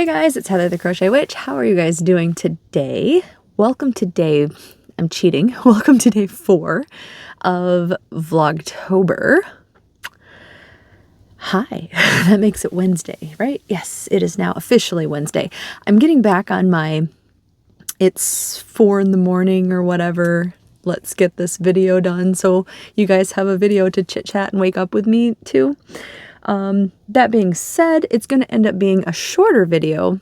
Hey guys, it's Heather the Crochet Witch. How are you guys doing today? Welcome to day, I'm cheating, welcome to day 4 of Vlogtober. Hi, that makes it Wednesday, right? Yes, it is now officially Wednesday. I'm getting back on my, it's 4 in the morning or whatever, let's get this video done so you guys have a video to chit chat and wake up with me too. That being said, it's going to end up being a shorter video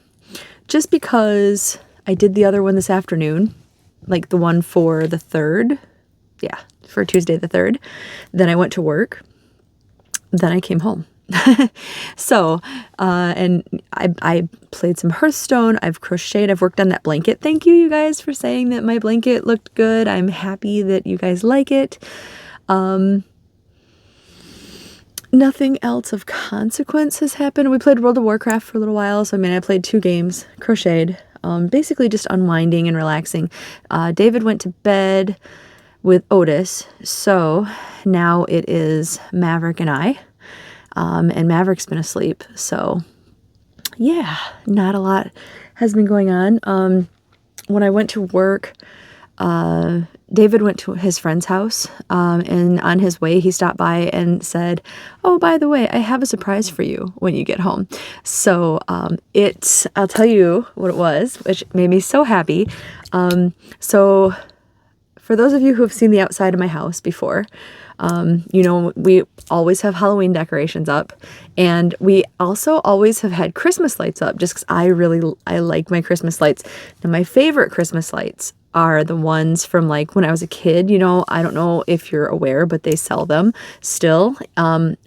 just because I did the other one this afternoon, like the one for the 3rd. Yeah, for Tuesday the 3rd. Then I went to work. Then I came home. So, and I played some Hearthstone. I've crocheted. I've worked on that blanket. Thank you, you guys, for saying that my blanket looked good. I'm happy that you guys like it. Nothing else of consequence has happened. We played World of Warcraft for a little while. So, I mean, I played 2 games, crocheted, basically just unwinding and relaxing. David went to bed with Otis. So now it is Maverick and I, and Maverick's been asleep. So yeah, not a lot has been going on. When I went to work, David went to his friend's house, and on his way he stopped by and said, "Oh, by the way, I have a surprise for you when you get home." So I'll tell you what it was, which made me so happy. So for those of you who have seen the outside of my house before, you know, we always have Halloween decorations up, and we also always have had Christmas lights up just because I like my Christmas lights. Now, my favorite Christmas lights are the ones from like when I was a kid. You know, I don't know if you're aware, but they sell them still,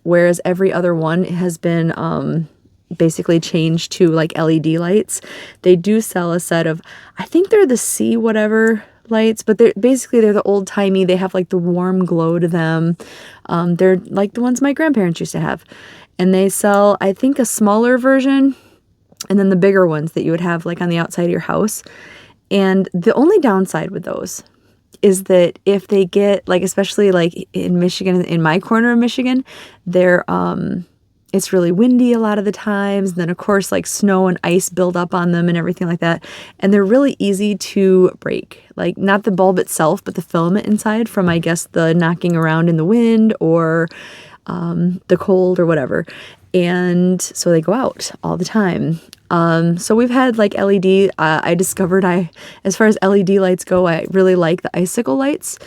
whereas every other one has been basically changed to like LED lights. They do sell a set of, I think they're the C whatever lights, but they're the old-timey. They have like the warm glow to them. They're like the ones my grandparents used to have, and they sell, I think, a smaller version and then the bigger ones that you would have like on the outside of your house. And the only downside with those is that if they get like, especially like in Michigan, in my corner of Michigan, they're it's really windy a lot of the times. And then of course, like snow and ice build up on them and everything like that. And they're really easy to break. Like not the bulb itself, but the filament inside from, I guess, the knocking around in the wind or the cold or whatever. And so they go out all the time. So we've had like LED. I discovered as far as LED lights go, I really like the icicle lights.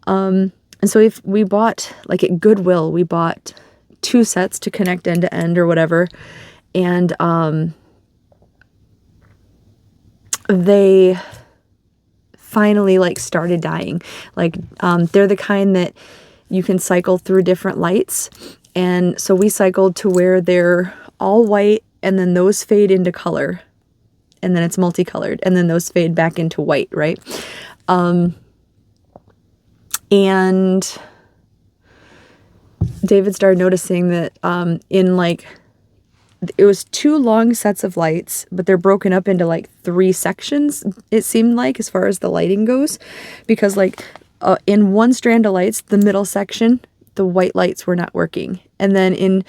And so we bought, like at Goodwill, we bought 2 sets to connect end to end or whatever. And they finally like started dying. Like they're the kind that you can cycle through different lights. And so we cycled to where they're all white and then those fade into color. And then it's multicolored and then those fade back into white, right? And David started noticing that in like, it was 2 long sets of lights, but they're broken up into like 3 sections, it seemed like, as far as the lighting goes. Because like in one strand of lights, the middle section, the white lights were not working. And then in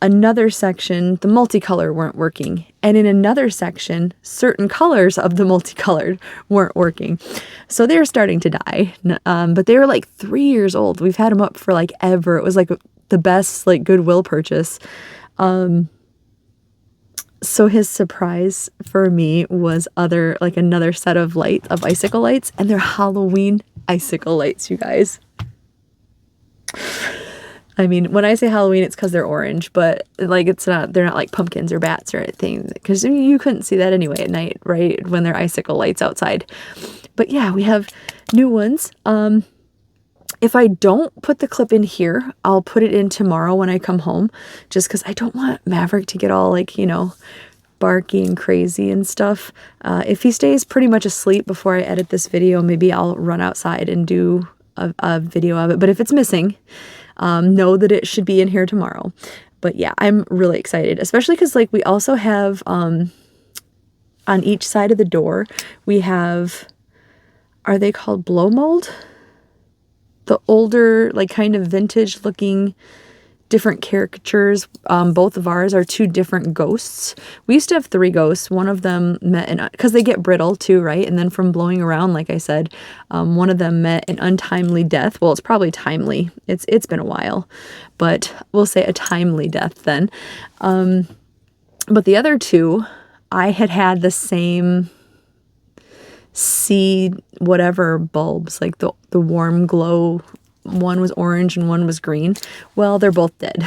another section, the multicolor weren't working. And in another section, certain colors of the multicolored weren't working. So they were starting to die. But they were like 3 years old. We've had them up for like ever. It was like the best like Goodwill purchase. So his surprise for me was another set of icicle lights, and they're Halloween icicle lights, you guys. I mean, when I say Halloween, it's because they're orange, but like they're not like pumpkins or bats or anything, because you couldn't see that anyway at night, right? When they're icicle lights outside. But yeah, we have new ones. If I don't put the clip in here, I'll put it in tomorrow when I come home, just because I don't want Maverick to get all like, you know, barky and crazy and stuff. If he stays pretty much asleep before I edit this video, maybe I'll run outside and do a video of it. But if it's missing, know that it should be in here tomorrow. But yeah, I'm really excited, especially because like we also have on each side of the door, we have, are they called blow mold? The older, like kind of vintage looking different caricatures. Both of ours are two different ghosts. We used to have three ghosts. One of them met an, because they get brittle too, right? And then from blowing around, like I said, one of them met an untimely death. Well, it's probably timely. It's been a while, but we'll say a timely death then. But the other two, I had the same seed whatever bulbs, like the warm glow. One was orange and one was green. Well, they're both dead.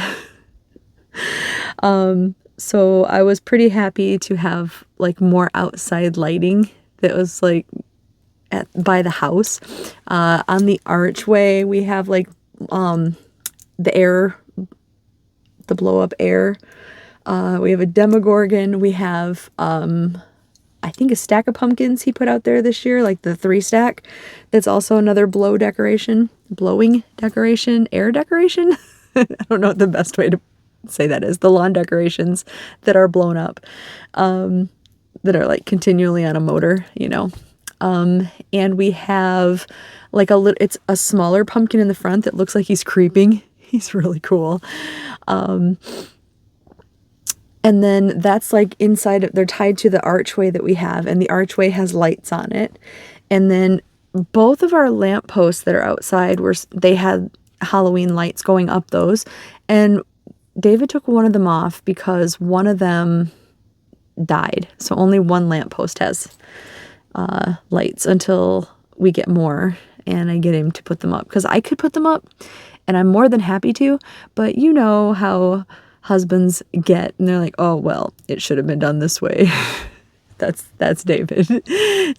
So I was pretty happy to have like more outside lighting that was like by the house. On the archway, we have like the blow up air. We have a Demogorgon. We have I think a stack of pumpkins he put out there this year, like the 3 stack. That's also another blowing decoration, air decoration. I don't know what the best way to say that is. The lawn decorations that are blown up, that are like continually on a motor, you know. And we have like it's a smaller pumpkin in the front that looks like he's creeping. He's really cool. And then that's like inside, they're tied to the archway that we have, and the archway has lights on it. And then both of our lampposts that are outside they had Halloween lights going up those. And David took one of them off because one of them died. So only one lamppost has lights until we get more and I get him to put them up. Because I could put them up and I'm more than happy to, but you know how husbands get, and they're like, oh, well, it should have been done this way. That's David.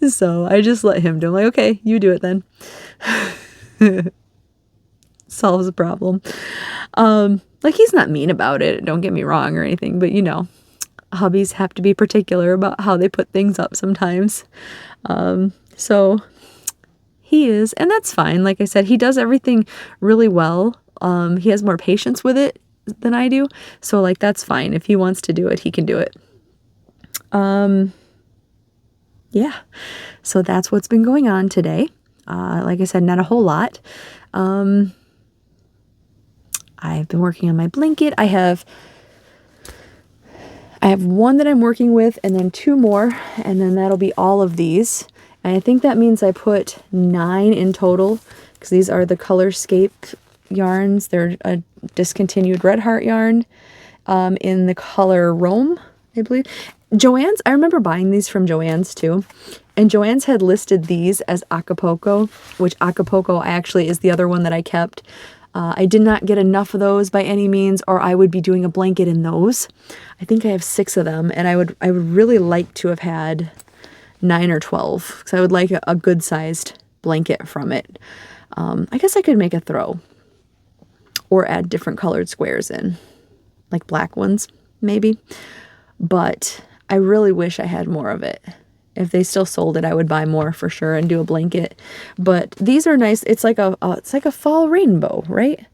So I just let him do it. I'm like, okay, you do it then. Solves the problem. Like, he's not mean about it, don't get me wrong or anything, but you know, hubbies have to be particular about how they put things up sometimes. So he is, and that's fine. Like I said, he does everything really well. He has more patience with it than I do. So like, that's fine. If he wants to do it, he can do it. Yeah. So that's what's been going on today. Like I said, not a whole lot. I've been working on my blanket. I have one that I'm working with and then 2 more, and then that'll be all of these. And I think that means I put 9 in total, because these are the Colorscape yarns. They're a discontinued Red Heart yarn in the color Rome, I believe. Joann's, I remember buying these from Joann's too. And Joann's had listed these as Acapulco, which Acapulco actually is the other one that I kept. I did not get enough of those by any means, or I would be doing a blanket in those. I think I have 6 of them, and I would really like to have had 9 or 12, because I would like a good sized blanket from it. I guess I could make a throw or add different colored squares in, like black ones maybe, but I really wish I had more of it. If they still sold it, I would buy more for sure and do a blanket. But these are nice. It's like a fall rainbow, right?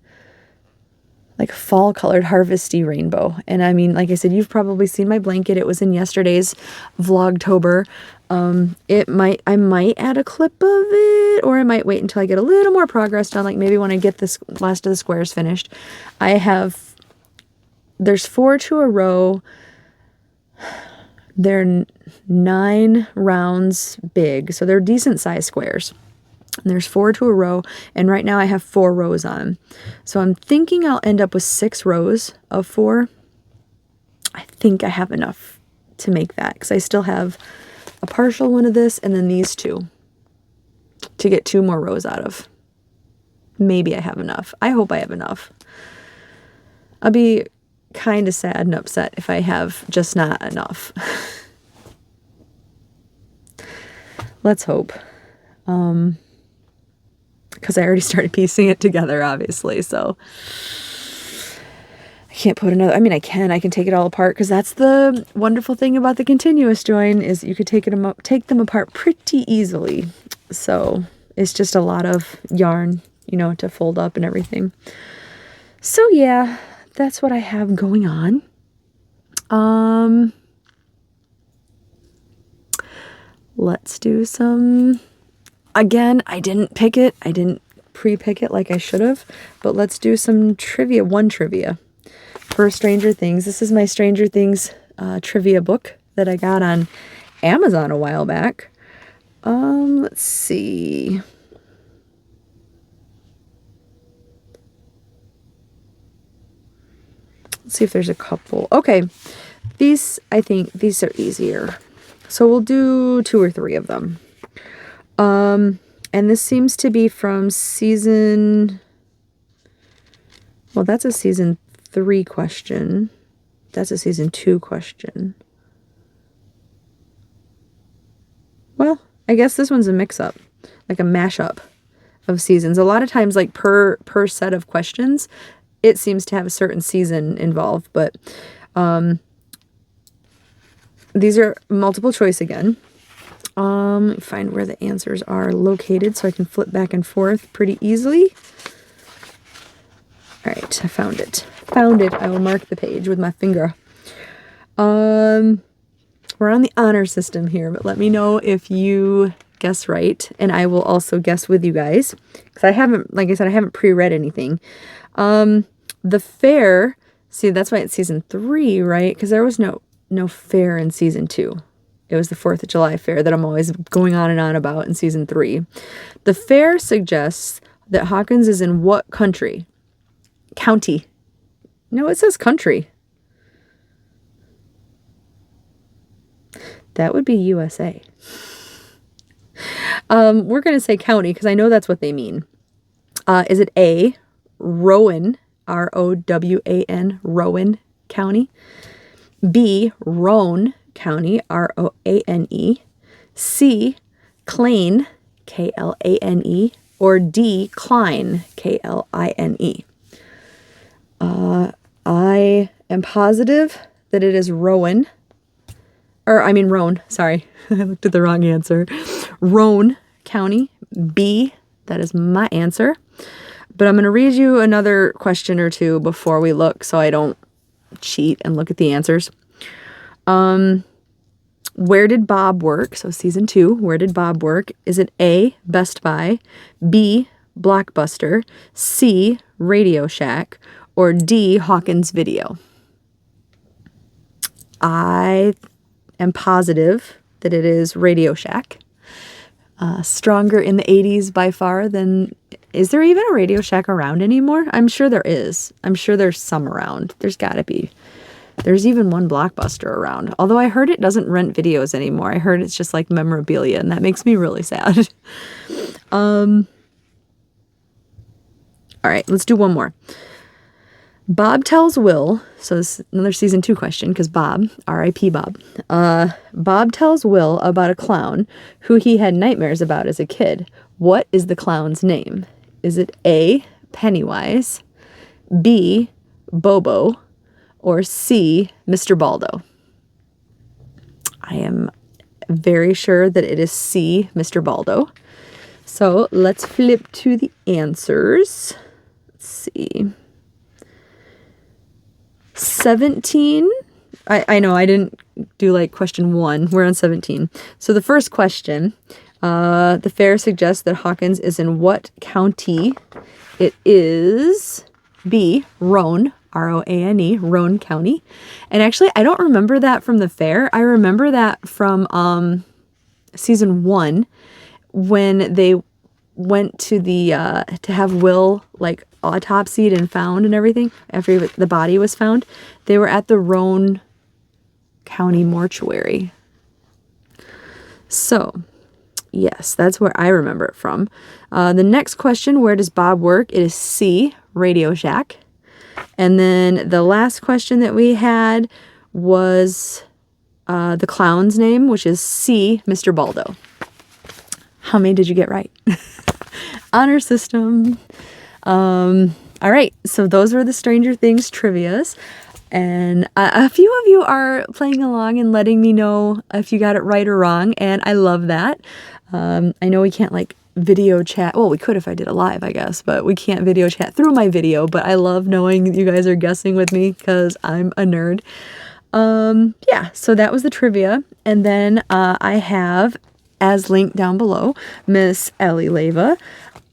Like fall colored harvesty rainbow. And I mean, like I said, you've probably seen my blanket. It was in yesterday's Vlogtober. I might add a clip of it, or I might wait until I get a little more progress done, like maybe when I get this last of the squares finished. There's 4 to a row. They're 9 rounds big, so they're decent sized squares. And there's 4 to a row, and right now I have 4 rows on. So I'm thinking I'll end up with 6 rows of 4. I think I have enough to make that, because I still have a partial one of this and then these 2 to get 2 more rows out of. Maybe I have enough. I hope I have enough. I'll be kind of sad and upset if I have just not enough. Let's hope. Because I already started piecing it together, obviously, so I can't put another, I mean, I can take it all apart, because that's the wonderful thing about the continuous join, is you could take them apart pretty easily. So it's just a lot of yarn, you know, to fold up and everything. So yeah, that's what I have going on. Let's do some, again, I didn't pick it. I didn't pre-pick it like I should have, but let's do some trivia, one trivia for Stranger Things. This is my Stranger Things trivia book that I got on Amazon a while back. Let's see. Let's see if there's a couple. Okay, these, I think these are easier. So we'll do 2 or 3 of them. And this seems to be from season, well, that's a season 3 question. That's a season 2 question. Well, I guess this one's a mix-up, like a mashup of seasons. A lot of times, like per set of questions, it seems to have a certain season involved, but these are multiple choice again. Find where the answers are located so I can flip back and forth pretty easily. All right, I found it. Found it. I will mark the page with my finger. We're on the honor system here, but let me know if you guess right, and I will also guess with you guys, because I haven't, like I said, I haven't pre-read anything. The fair, see, that's why it's season 3, right? Because there was no fair in season 2. It was the 4th of July fair that I'm always going on and on about in season 3. The fair suggests that Hawkins is in what country? County. No, it says country. That would be USA. We're going to say county because I know that's what they mean. Is it A, Rowan, R-O-W-A-N, Rowan County? B, Roane County, R-O-A-N-E. C, Klain, K-L-A-N-E. Or D, Klein, K-L-I-N-E. I am positive that it is Rowan. Or, I mean Roane, sorry. I looked at the wrong answer. Roane County, B, that is my answer. But I'm going to read you another question or two before we look so I don't cheat and look at the answers. Where did Bob work? So season 2, where did Bob work? Is it A, Best Buy, B, Blockbuster, C, Radio Shack, or D, Hawkins Video? I am positive that it is Radio Shack. Stronger in the 80s by far than... Is there even a Radio Shack around anymore? I'm sure there is. I'm sure there's some around. There's got to be. There's even one Blockbuster around. Although I heard it doesn't rent videos anymore. I heard it's just like memorabilia, and that makes me really sad. All right, let's do one more. Bob tells Will, so this is another season 2 question, because Bob, R.I.P. Bob. Bob tells Will about a clown who he had nightmares about as a kid. What is the clown's name? Is it A, Pennywise, B, Bobo, or C, Mr. Baldo? I am very sure that it is C, Mr. Baldo. So let's flip to the answers. Let's see. 17. I know I didn't do like question 1. We're on 17. So the first question, the fair suggests that Hawkins is in what county? It is B, Roane, R-O-A-N-E, Roane County. And actually, I don't remember that from the fair. I remember that from season 1 when they went to the to have Will like autopsied and found and everything after the body was found. They were at the Roane County mortuary. So yes, that's where I remember it from. The next question, where does Bob work? It is C, Radio Shack. And then the last question that we had was the clown's name, which is C, Mr. Baldo. How many did you get right? Honor system. All right, so those were the Stranger Things trivias. And a few of you are playing along and letting me know if you got it right or wrong, and I love that. I know we can't like video chat. Well, we could if I did a live, I guess, but we can't video chat through my video. But I love knowing you guys are guessing with me because I'm a nerd. Yeah, so that was the trivia. And then I have, as linked down below, Miss Ellie Leva.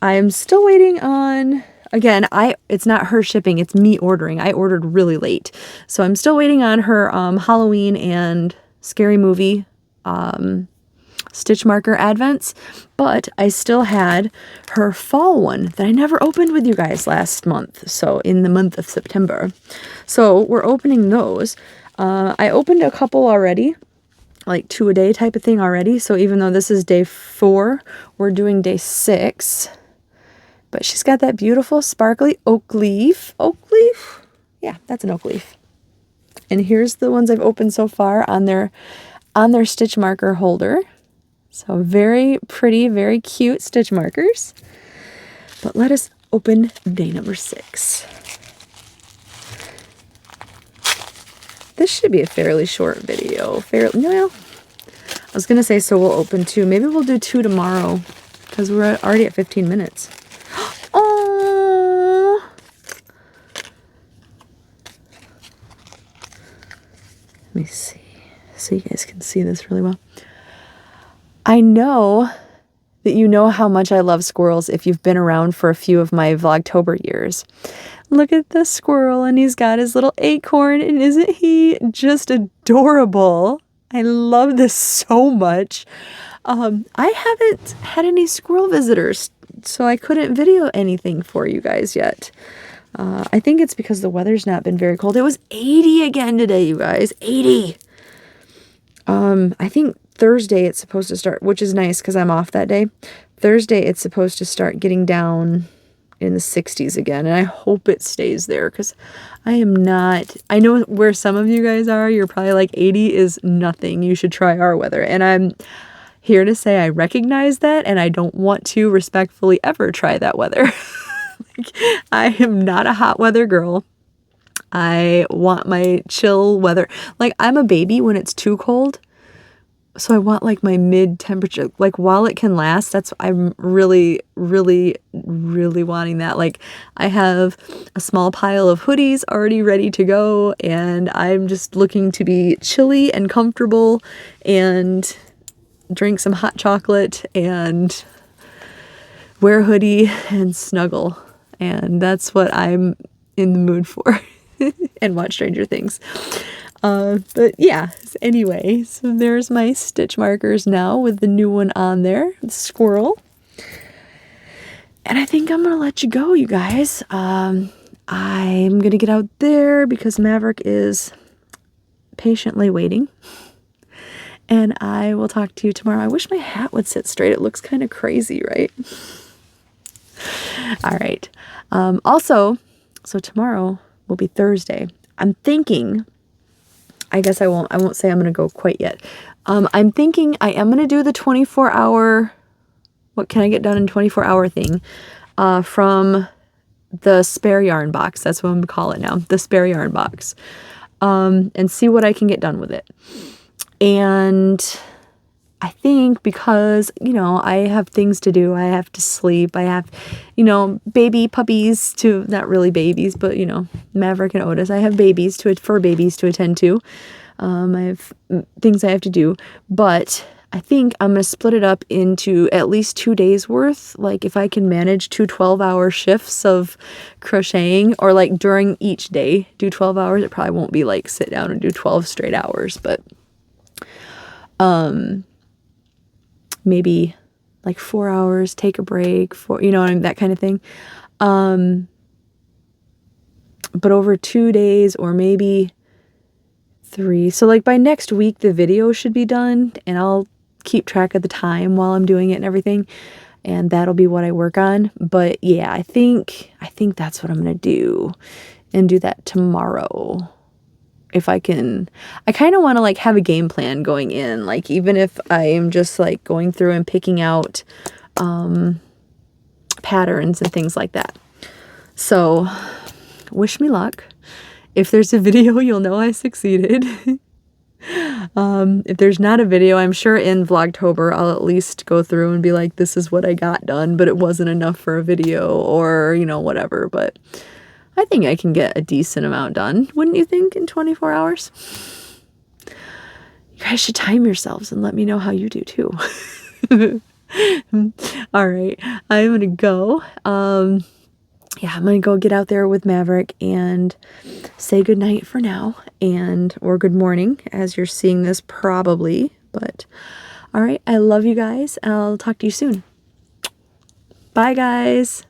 I'm still waiting on, again, it's not her shipping, it's me ordering. I ordered really late. So I'm still waiting on her Halloween and Scary Movie stitch marker advents, but I still had her fall one that I never opened with you guys last month, so in the month of September. So we're opening those. I opened a couple already, like 2 a day type of thing already, so even though this is day 4, we're doing day 6. But she's got that beautiful sparkly oak leaf. Oak leaf? Yeah, that's an oak leaf. And here's the ones I've opened so far on their stitch marker holder. So very pretty, very cute stitch markers. But let us open day number 6. This should be a fairly short video. No, I was going to say, so we'll open 2. Maybe we'll do 2 tomorrow because we're already at 15 minutes. Oh, let me see so you guys can see this really well. I know that you know how much I love squirrels if you've been around for a few of my Vlogtober years. Look at the squirrel, and he's got his little acorn, and isn't he just adorable? I love this so much. I haven't had any squirrel visitors, so I couldn't video anything for you guys yet. I think it's because the weather's not been very cold. It was 80 again today, you guys. 80! I think Thursday it's supposed to start, which is nice because I'm off that day. Thursday it's supposed to start getting down in the 60s again, and I hope it stays there because I know where some of you guys are. You're probably like, 80 is nothing. You should try our weather. And I'm here to say I recognize that, and I don't want to respectfully ever try that weather. I am not a hot weather girl. I want my chill weather. Like, I'm a baby when it's too cold. So I want like my mid temperature, like while it can last. I'm really, really, really wanting that. Like, I have a small pile of hoodies already ready to go, and I'm just looking to be chilly and comfortable and drink some hot chocolate and wear a hoodie and snuggle. And that's what I'm in the mood for. And watch Stranger Things. But yeah, anyway, so there's my stitch markers now with the new one on there, the squirrel. And I think I'm going to let you go, you guys. I'm going to get out there because Maverick is patiently waiting. And I will talk to you tomorrow. I wish my hat would sit straight. It looks kind of crazy, right? All right. Also, so tomorrow will be Thursday. I'm thinking, I guess I won't say I'm going to go quite yet. I'm thinking I am going to do the 24-hour, what can I get done in 24-hour thing, from the spare yarn box. That's what I'm going to call it now, the spare yarn box, and see what I can get done with it. And I think because, I have things to do, I have to sleep, I have, baby puppies to, not really babies, but, Maverick and Otis, I have fur babies to attend to. I have things I have to do, but I think I'm going to split it up into at least 2 days worth. Like, if I can manage 2 12-hour shifts of crocheting, or like during each day, do 12 hours. It probably won't be like sit down and do 12 straight hours, but, maybe like 4 hours, take a break, that kind of thing. But over 2 days or maybe 3. So like by next week, the video should be done, and I'll keep track of the time while I'm doing it and everything. And that'll be what I work on. But yeah, I think that's what I'm going to do, and do that tomorrow. If I can, I kind of want to like have a game plan going in, like even if I am just like going through and picking out patterns and things like that. So wish me luck. If there's a video, you'll know I succeeded. If there's not a video, I'm sure in Vlogtober I'll at least go through and be like, this is what I got done, but it wasn't enough for a video, or whatever. But I think I can get a decent amount done, wouldn't you think, in 24 hours? You guys should time yourselves and let me know how you do too. All right, I'm gonna go. Yeah, I'm gonna go get out there with Maverick and say goodnight for now, or good morning as you're seeing this probably. But all right, I love you guys. I'll talk to you soon. Bye, guys.